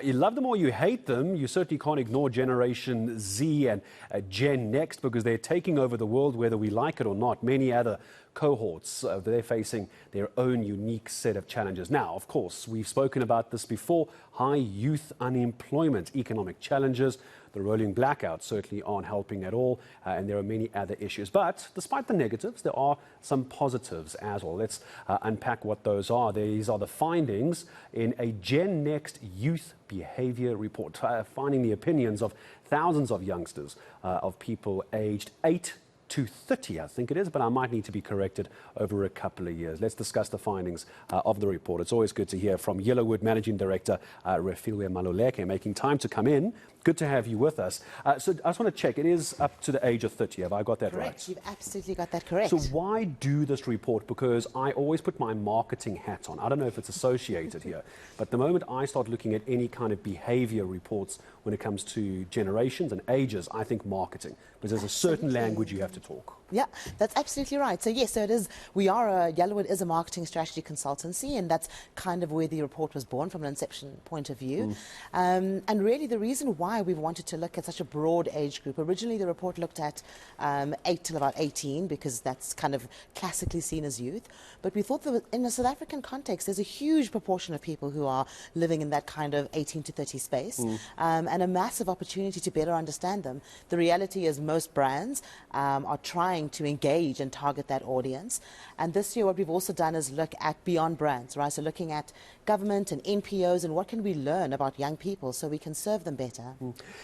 You love them or you hate them, you certainly can't ignore Generation Z and Gen Next because they're taking over the world whether we like it or not. Many other cohorts, they're facing their own unique set of challenges. Now, of course, we've spoken about this before, high youth unemployment, economic challenges, the rolling blackouts certainly aren't helping at all, and there are many other issues. But despite the negatives, there are some positives as well. Let's unpack what those are. These are the findings in a Gen Next Youth Behaviour Report, finding the opinions of thousands of youngsters, of people aged 8 to 30, I think it is, but I might need to be corrected over a couple of years. Let's discuss the findings of the report. It's always good to hear from Yellowood Managing Director Refilwe Maluleke, making time to come in. Good to have you with us. So I just want to check, it is up to the age of 30, have I got that correct. right? You've absolutely got that correct. So why do this report? Because I always put my marketing hat on. I don't know if it's associated here, but the moment I start looking at any kind of behavior reports when it comes to generations and ages, I think marketing, because there's a certain language you have to talk. Yeah, that's absolutely right. So yes, so it is, Yellowood is a marketing strategy consultancy, and that's kind of where the report was born from an inception point of view. And really the reason why we've wanted to look at such a broad age group, originally the report looked at 8 till about 18, because that's kind of classically seen as youth. But we thought that in a South African context, there's a huge proportion of people who are living in that kind of 18 to 30 space, and a massive opportunity to better understand them. The reality is most brands are trying to engage and target that audience. And this year what we've also done is look at beyond brands, right? So looking at government and NPOs and what can we learn about young people so we can serve them better.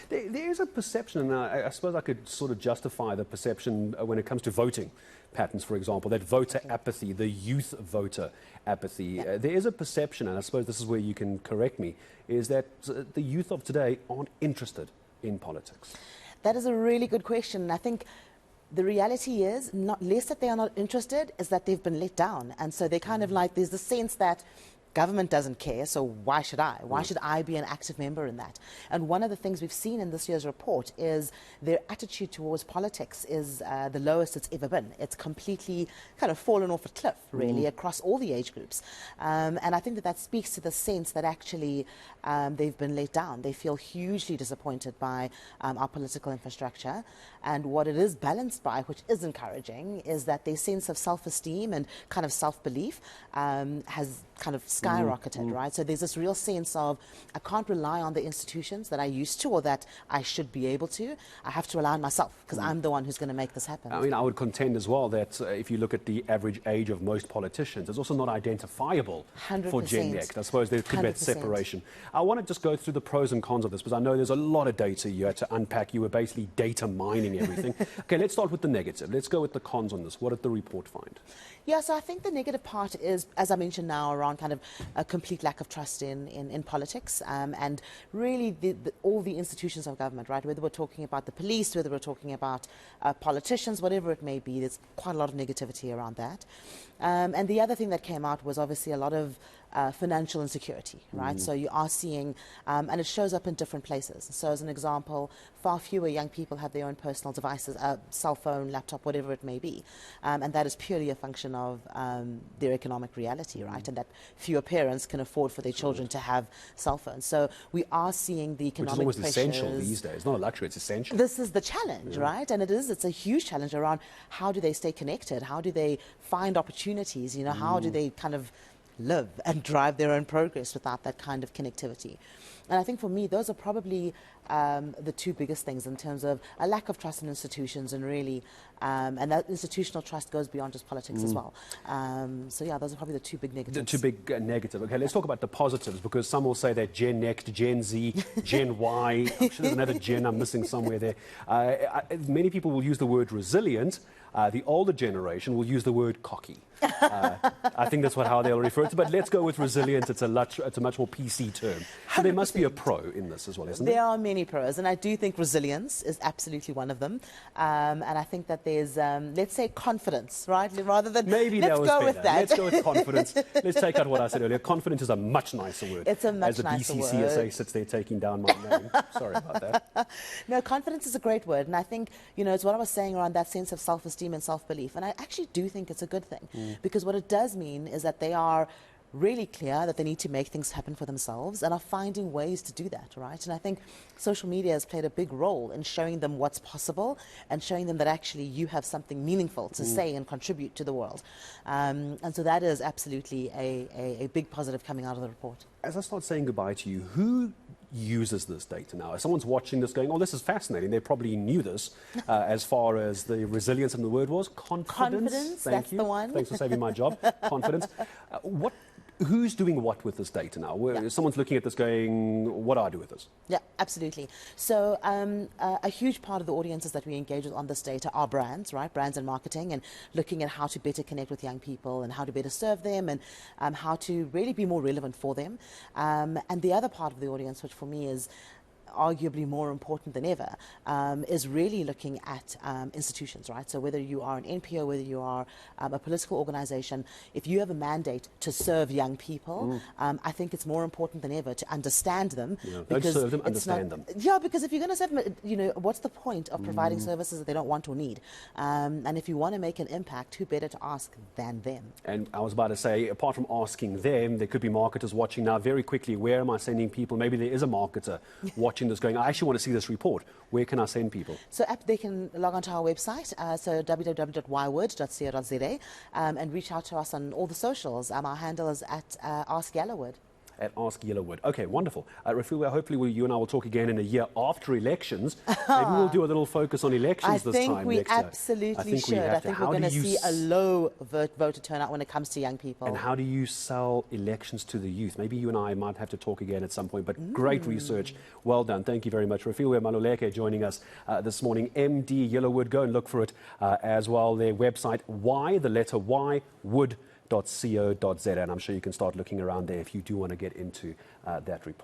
There is a perception, and I suppose I could sort of justify the perception when it comes to voting patterns, for example, that voter apathy, the youth voter apathy. There is a perception, and I suppose this is where you can correct me, is that the youth of today aren't interested in politics. That is a really good question, and I think the reality is not less that they are not interested, is that they've been let down. And so they're kind of like, there's the sense that government doesn't care, so why should I? Why should I be an active member in that? And one of the things we've seen in this year's report is their attitude towards politics is the lowest it's ever been. It's completely kind of fallen off a cliff, really, across all the age groups. And I think that speaks to the sense that actually they've been let down. They feel hugely disappointed by our political infrastructure. And what it is balanced by, which is encouraging, is that their sense of self-esteem and kind of self-belief has kind of skyrocketed, right? So there's this real sense of, I can't rely on the institutions that I used to or that I should be able to. I have to rely on myself because I'm the one who's going to make this happen. I mean, I would contend as well that if you look at the average age of most politicians, it's also not identifiable 100%. For Gen Next. I suppose there could be that separation. I want to just go through the pros and cons of this because I know there's a lot of data you had to unpack. You were basically data mining everything. Okay, let's start with the negative. Let's go with the cons on this. What did the report find? Yeah, so I think the negative part is, as I mentioned now, around kind of a complete lack of trust in politics and really all the institutions of government, right? Whether we're talking about the police, whether we're talking about politicians, whatever it may be, there's quite a lot of negativity around that. And the other thing that came out was obviously a lot of financial insecurity, right? So you are seeing, and it shows up in different places. So as an example, far fewer young people have their own personal devices, cell phone, laptop, whatever it may be. And that is purely a function of their economic reality, right? And that fewer parents can afford for their children to have cell phones. So we are seeing the economic pressures. Which is almost essential these days. It's not a luxury, it's essential. This is the challenge, right? And it's a huge challenge around how do they stay connected? How do they find opportunities? You know, how do they kind of live and drive their own progress without that kind of connectivity? And I think for me, those are probably the two biggest things in terms of a lack of trust in institutions and really, and that institutional trust goes beyond just politics as well. So yeah, those are probably the two big negatives. The two big negatives. Okay, let's talk about the positives because some will say that Gen Next, Gen Z, Gen Y, I'm sure there's another Gen I'm missing somewhere there. Many people will use the word resilient. The older generation will use the word cocky. I think that's how they'll refer to it. But let's go with resilient. It's a much more PC term. So there must be a pro in this as well, isn't there? There are many pros, and I do think resilience is absolutely one of them. And I think that there's, let's say, confidence, right? Rather than maybe let's go with that. Let's go with confidence. Let's take out what I said earlier. Confidence is a much nicer word. It's a much nicer word. As the BCCSA sits there taking down my name. Sorry about that. No, confidence is a great word, and I think it's what I was saying around that sense of self-esteem and self-belief, and I actually do think it's a good thing because what it does mean is that they are really clear that they need to make things happen for themselves and are finding ways to do that, right? And I think social media has played a big role in showing them what's possible and showing them that actually you have something meaningful to say and contribute to the world. And so that is absolutely a big positive coming out of the report. As I start saying goodbye to you, who uses this data now? If someone's watching this going, oh, this is fascinating, they probably knew this as far as the resilience and the word was confidence. Confidence, Thank that's you. the one. Thanks for saving my job. Confidence. Who's doing what with this data now? Someone's looking at this going, what do I do with this? Yeah, absolutely. So a huge part of the audiences that we engage with on this data are brands, right? Brands and marketing, and looking at how to better connect with young people and how to better serve them and how to really be more relevant for them. And the other part of the audience, which for me is arguably more important than ever, is really looking at institutions, right? So whether you are an NPO, whether you are a political organization, if you have a mandate to serve young people, I think it's more important than ever to understand them. Yeah, don't serve them, understand them. Yeah, because if you're going to serve them, you know, what's the point of providing services that they don't want or need? And if you want to make an impact, who better to ask than them? And I was about to say, apart from asking them, there could be marketers watching now very quickly. Where am I sending people? Maybe there is a marketer watching this going, I actually want to see this report. Where can I send people? So they can log onto our website, so www.ywood.co.za, and reach out to us on all the socials. Our handle is at Ask Yellowood. At Ask Yellowood. Okay, wonderful. Refilwe, hopefully you and I will talk again in a year after elections. Maybe we'll do a little focus on elections this time next year. I think we should. I think we're going to see a low voter turnout when it comes to young people. And how do you sell elections to the youth? Maybe you and I might have to talk again at some point, but great research. Well done. Thank you very much. Refilwe Maluleke joining us this morning. MD Yellowood. Go and look for it as well. Their website, wood.co.za, and I'm sure you can start looking around there if you do want to get into that report.